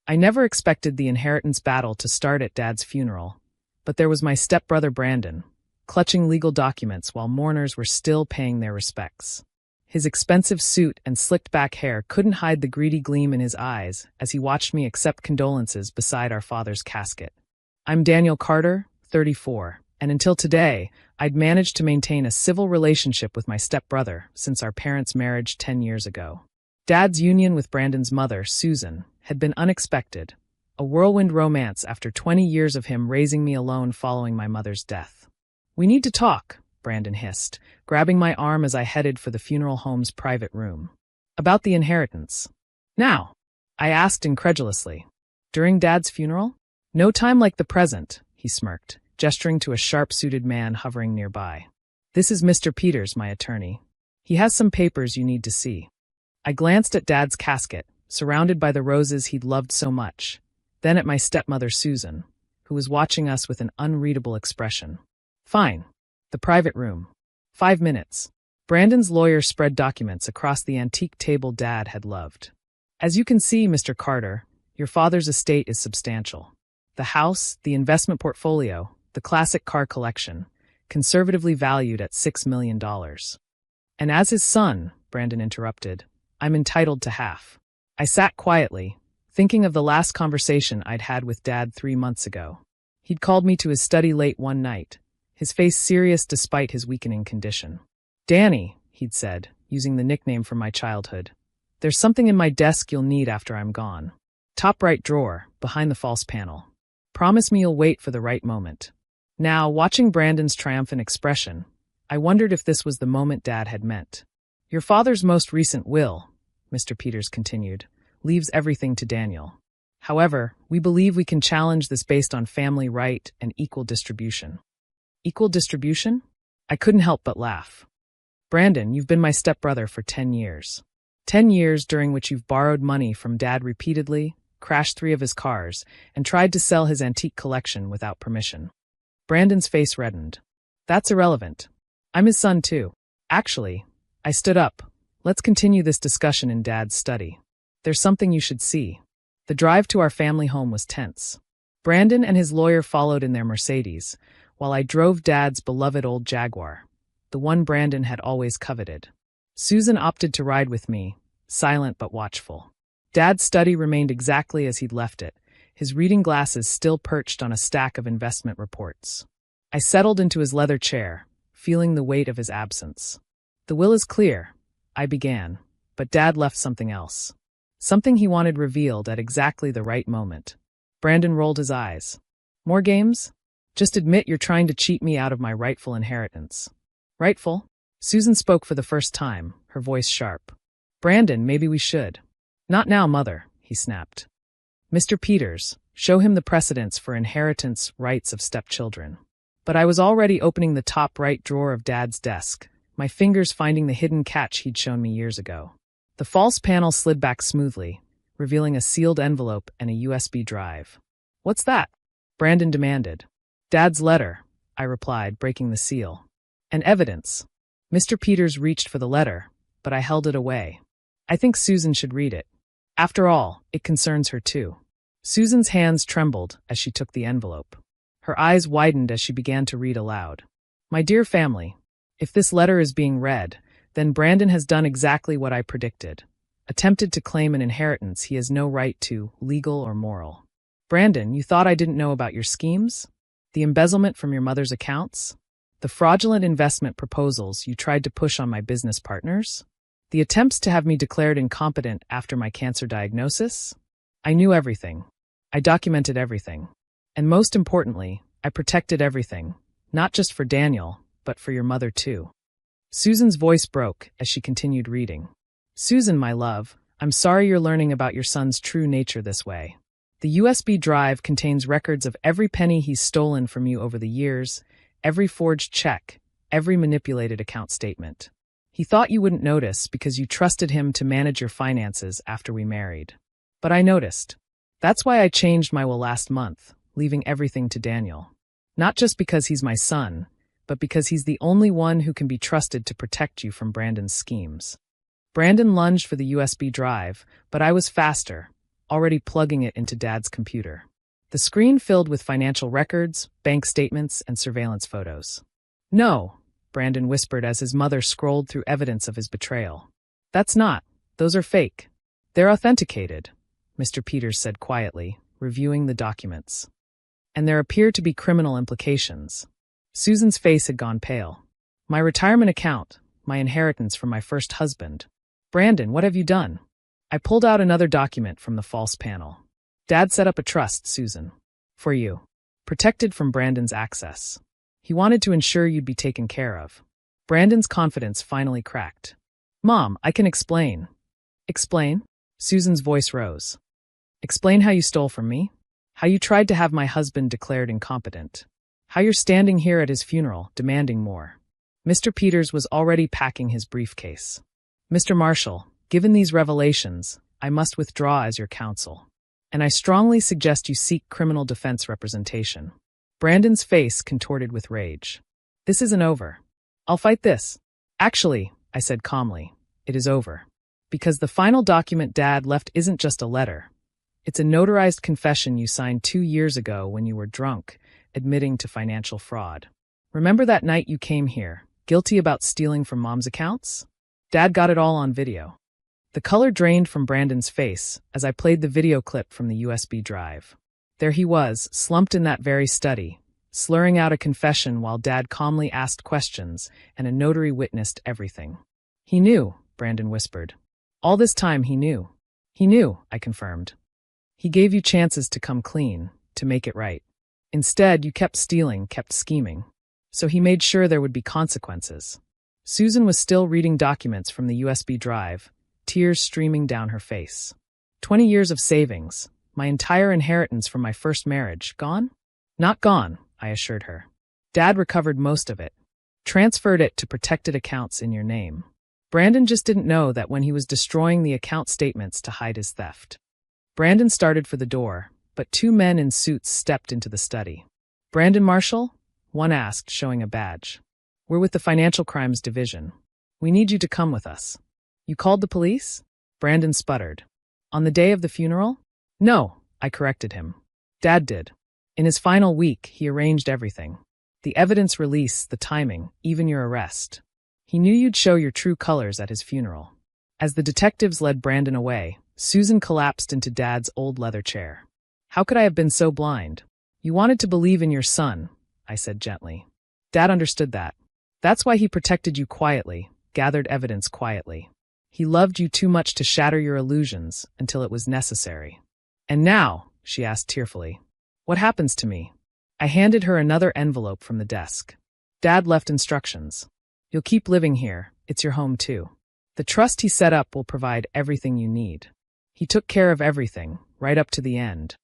I never expected the inheritance battle to start at Dad's funeral, but there was my stepbrother Brandon, clutching legal documents while mourners were still paying their respects. His expensive suit and slicked-back hair couldn't hide the greedy gleam in his eyes as he watched me accept condolences beside our father's casket. I'm Daniel Carter, 34, and until today, I'd managed to maintain a civil relationship with my stepbrother since our parents' marriage 10 years ago. Dad's union with Brandon's mother, Susan, had been unexpected, a whirlwind romance after 20 years of him raising me alone following my mother's death. "We need to talk," Brandon hissed, grabbing my arm as I headed for the funeral home's private room. "About the inheritance." "Now?" I asked incredulously. "During Dad's funeral?" "No time like the present," he smirked, gesturing to a sharp-suited man hovering nearby. "This is Mr. Peters, my attorney. He has some papers you need to see." I glanced at Dad's casket, surrounded by the roses he'd loved so much, then at my stepmother Susan, who was watching us with an unreadable expression. "Fine. The private room. 5 minutes." Brandon's lawyer spread documents across the antique table Dad had loved. "As you can see, Mr. Carter, your father's estate is substantial. The house, the investment portfolio, the classic car collection, conservatively valued at $6 million. And as his son," Brandon interrupted, "I'm entitled to half." I sat quietly, thinking of the last conversation I'd had with Dad 3 months ago. He'd called me to his study late one night, his face serious despite his weakening condition. "Danny," he'd said, using the nickname from my childhood, "there's something in my desk you'll need after I'm gone. Top right drawer, behind the false panel. Promise me you'll wait for the right moment." Now, watching Brandon's triumphant expression, I wondered if this was the moment Dad had meant. "Your father's most recent will," Mr. Peters continued, "leaves everything to Daniel. However, we believe we can challenge this based on family right and equal distribution." "Equal distribution?" I couldn't help but laugh. "Brandon, you've been my stepbrother for 10 years. 10 years during which you've borrowed money from Dad repeatedly, crashed 3 of his cars, and tried to sell his antique collection without permission." Brandon's face reddened. "That's irrelevant. I'm his son too. Actually," I stood up. "Let's continue this discussion in Dad's study. There's something you should see." The drive to our family home was tense. Brandon and his lawyer followed in their Mercedes, while I drove Dad's beloved old Jaguar, the one Brandon had always coveted. Susan opted to ride with me, silent but watchful. Dad's study remained exactly as he'd left it, his reading glasses still perched on a stack of investment reports. I settled into his leather chair, feeling the weight of his absence. "The will is clear," I began, but Dad left something else. Something he wanted revealed at exactly the right moment. Brandon rolled his eyes. "More games? Just admit you're trying to cheat me out of my rightful inheritance." "Rightful?" Susan spoke for the first time, her voice sharp. "Brandon, maybe we should." "Not now, Mother," he snapped. "Mr. Peters, show him the precedents for inheritance rights of stepchildren." But I was already opening the top right drawer of Dad's desk, my fingers finding the hidden catch he'd shown me years ago. The false panel slid back smoothly, revealing a sealed envelope and a USB drive. "What's that?" Brandon demanded. "Dad's letter," I replied, breaking the seal. "And evidence." Mr. Peters reached for the letter, but I held it away. "I think Susan should read it. After all, it concerns her too." Susan's hands trembled as she took the envelope. Her eyes widened as she began to read aloud. "My dear family, if this letter is being read, then Brandon has done exactly what I predicted. Attempted to claim an inheritance he has no right to, legal or moral. Brandon, you thought I didn't know about your schemes? The embezzlement from your mother's accounts? The fraudulent investment proposals you tried to push on my business partners? The attempts to have me declared incompetent after my cancer diagnosis? I knew everything. I documented everything. And most importantly, I protected everything, not just for Daniel, but for your mother too." Susan's voice broke as she continued reading. "Susan, my love, I'm sorry you're learning about your son's true nature this way. The USB drive contains records of every penny he's stolen from you over the years, every forged check, every manipulated account statement. He thought you wouldn't notice because you trusted him to manage your finances after we married. But I noticed. That's why I changed my will last month, leaving everything to Daniel. Not just because he's my son, but because he's the only one who can be trusted to protect you from Brandon's schemes." Brandon lunged for the USB drive, but I was faster. already plugging it into Dad's computer. The screen filled with financial records, bank statements, and surveillance photos. "No," Brandon whispered as his mother scrolled through evidence of his betrayal. "That's not. Those are fake. They're authenticated," Mr. Peters said quietly, reviewing the documents. "And there appear to be criminal implications." Susan's face had gone pale. "My retirement account, my inheritance from my first husband. Brandon, what have you done?" I pulled out another document from the false panel. "Dad set up a trust, Susan. For you. Protected from Brandon's access. He wanted to ensure you'd be taken care of." Brandon's confidence finally cracked. "Mom, I can explain." "Explain?" Susan's voice rose. "Explain how you stole from me? How you tried to have my husband declared incompetent? How you're standing here at his funeral, demanding more?" Mr. Peters was already packing his briefcase. "Mr. Marshall, given these revelations, I must withdraw as your counsel. And I strongly suggest you seek criminal defense representation." Brandon's face contorted with rage. "This isn't over. I'll fight this." "Actually," I said calmly, "it is over. Because the final document Dad left isn't just a letter. It's a notarized confession you signed 2 years ago when you were drunk, admitting to financial fraud. Remember that night you came here, guilty about stealing from Mom's accounts? Dad got it all on video." The color drained from Brandon's face as I played the video clip from the USB drive. There he was, slumped in that very study, slurring out a confession while Dad calmly asked questions, and a notary witnessed everything. "He knew," Brandon whispered. "All this time he knew." "He knew," I confirmed. "He gave you chances to come clean, to make it right. Instead, you kept stealing, kept scheming. So he made sure there would be consequences." Susan was still reading documents from the USB drive, tears streaming down her face. 20 years of savings, my entire inheritance from my first marriage, gone? "Not gone," I assured her. "Dad recovered most of it. Transferred it to protected accounts in your name. Brandon just didn't know that when he was destroying the account statements to hide his theft." Brandon started for the door, but 2 men in suits stepped into the study. "Brandon Marshall?" one asked, showing a badge. "We're with the Financial Crimes Division. We need you to come with us." "You called the police?" Brandon sputtered. "On the day of the funeral?" "No," I corrected him. "Dad did. In his final week, he arranged everything. The evidence release, the timing, even your arrest. He knew you'd show your true colors at his funeral." As the detectives led Brandon away, Susan collapsed into Dad's old leather chair. "How could I have been so blind? You wanted to believe in your son," I said gently. "Dad understood that. That's why he protected you quietly, gathered evidence quietly. He loved you too much to shatter your illusions until it was necessary." "And now," she asked tearfully, "what happens to me?" I handed her another envelope from the desk. "Dad left instructions. You'll keep living here. It's your home too. The trust he set up will provide everything you need. He took care of everything, right up to the end."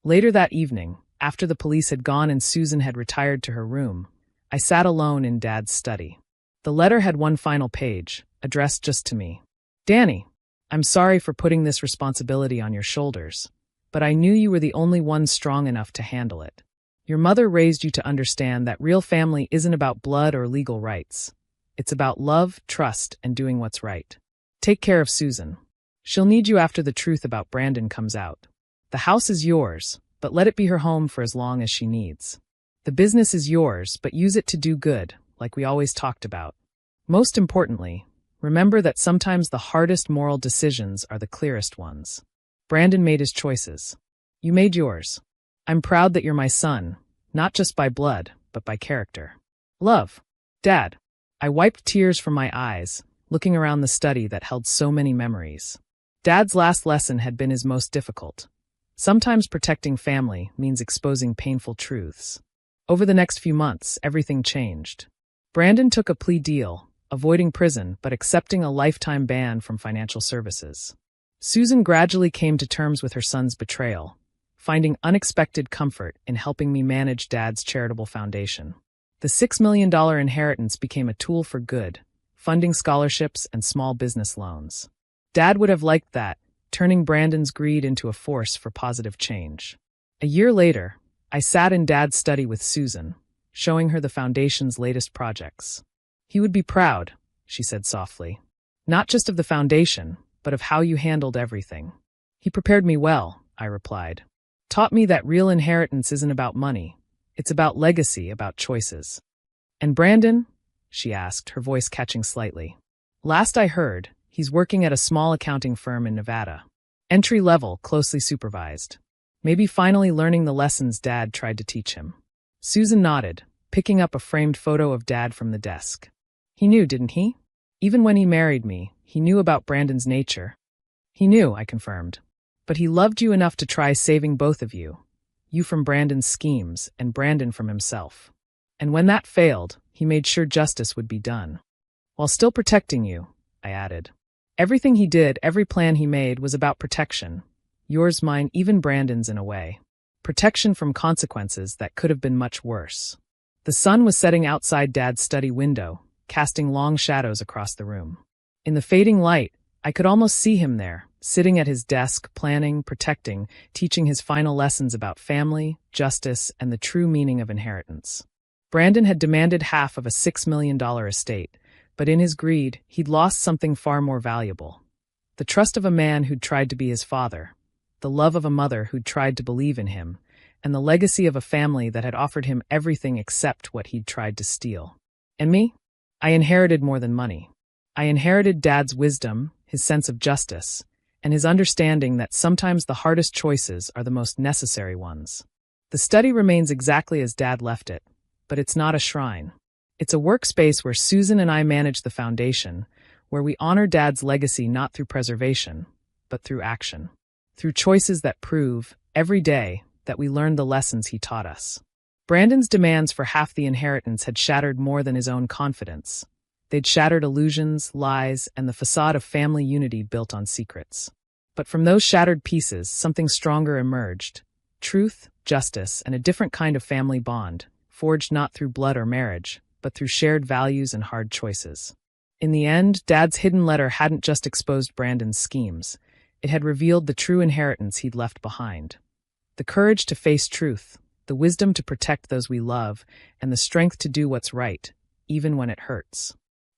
Later that evening, after the police had gone and Susan had retired to her room, I sat alone in Dad's study. The letter had one final page, addressed just to me. "Danny, I'm sorry for putting this responsibility on your shoulders, but I knew you were the only one strong enough to handle it. Your mother raised you to understand that real family isn't about blood or legal rights. It's about love, trust, and doing what's right. Take care of Susan. She'll need you after the truth about Brandon comes out. The house is yours, but let it be her home for as long as she needs. The business is yours, but use it to do good, like we always talked about. Most importantly, remember that sometimes the hardest moral decisions are the clearest ones. Brandon made his choices. You made yours. I'm proud that you're my son, not just by blood, but by character. Love. Dad." I wiped tears from my eyes, looking around the study that held so many memories. Dad's last lesson had been his most difficult. Sometimes protecting family means exposing painful truths. Over the next few months, everything changed. Brandon took a plea deal, avoiding prison but accepting a lifetime ban from financial services. Susan gradually came to terms with her son's betrayal, finding unexpected comfort in helping me manage Dad's charitable foundation. The $6 million inheritance became a tool for good, funding scholarships and small business loans. Dad would have liked that, turning Brandon's greed into a force for positive change. A year later, I sat in Dad's study with Susan, showing her the foundation's latest projects. "He would be proud," she said softly. "Not just of the foundation, but of how you handled everything. He prepared me well, I replied. Taught me that real inheritance isn't about money. It's about legacy, about choices. And Brandon? She asked, her voice catching slightly. Last I heard, he's working at a small accounting firm in Nevada. Entry level, closely supervised. Maybe finally learning the lessons Dad tried to teach him. Susan nodded, picking up a framed photo of Dad from the desk. He knew, didn't he? Even when he married me, he knew about Brandon's nature. He knew, I confirmed. But he loved you enough to try saving both of you. You from Brandon's schemes, and Brandon from himself. And when that failed, he made sure justice would be done. While still protecting you, I added. Everything he did, every plan he made was about protection. Yours, mine, even Brandon's in a way. Protection from consequences that could have been much worse. The sun was setting outside Dad's study window, casting long shadows across the room. In the fading light, I could almost see him there, sitting at his desk, planning, protecting, teaching his final lessons about family, justice, and the true meaning of inheritance. Brandon had demanded half of a $6 million estate, but in his greed, he'd lost something far more valuable. The trust of a man who'd tried to be his father, the love of a mother who'd tried to believe in him, and the legacy of a family that had offered him everything except what he'd tried to steal. And me? I inherited more than money. I inherited Dad's wisdom, his sense of justice, and his understanding that sometimes the hardest choices are the most necessary ones. The study remains exactly as Dad left it, but it's not a shrine. It's a workspace where Susan and I manage the foundation, where we honor Dad's legacy not through preservation, but through action. Through choices that prove, every day, that we learned the lessons he taught us. Brandon's demands for half the inheritance had shattered more than his own confidence. They'd shattered illusions, lies, and the facade of family unity built on secrets. But from those shattered pieces, something stronger emerged. Truth, justice, and a different kind of family bond, forged not through blood or marriage, but through shared values and hard choices. In the end, Dad's hidden letter hadn't just exposed Brandon's schemes. It had revealed the true inheritance he'd left behind. The courage to face truth, the wisdom to protect those we love, and the strength to do what's right, even when it hurts.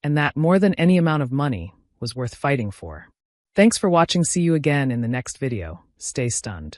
And that, more than any amount of money, was worth fighting for. Thanks for watching. See you again in the next video. Stay stunned.